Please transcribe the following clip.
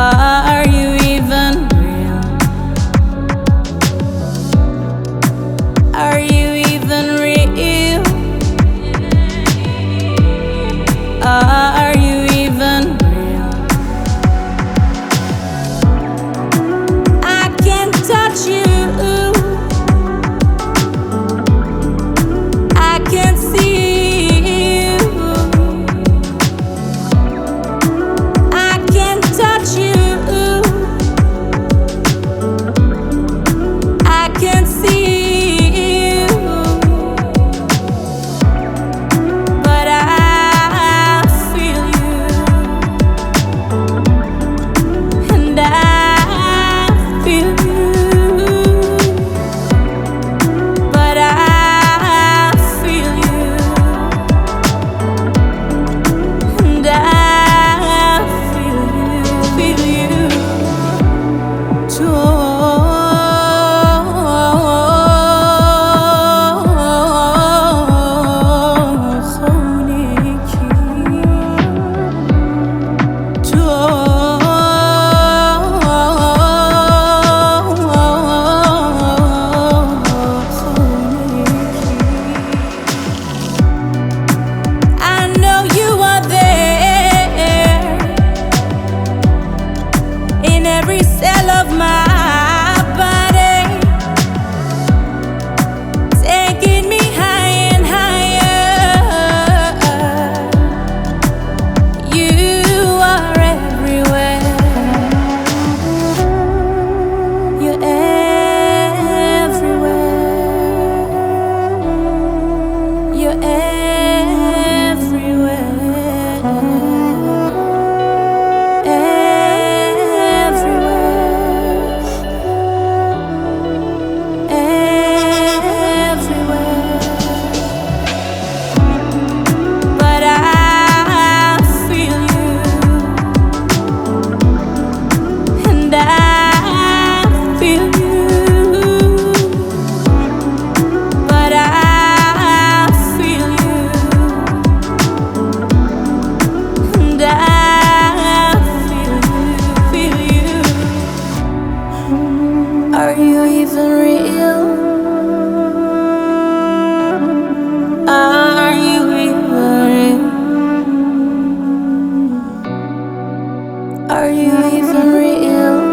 Are you even real? Are you even real? Are you even real? I can't touch you. I can't see you. I can't touch you. I can't see you. But I feel you. And I feel you. But I feel you. And I feel you too. I know you are there in every cell of my body, taking me high and higher. You are everywhere. You're everywhere. You're everywhere. But I feel you. And I feel you. But I feel you. And I feel you. Are you even real? Are you even real? Are you even real?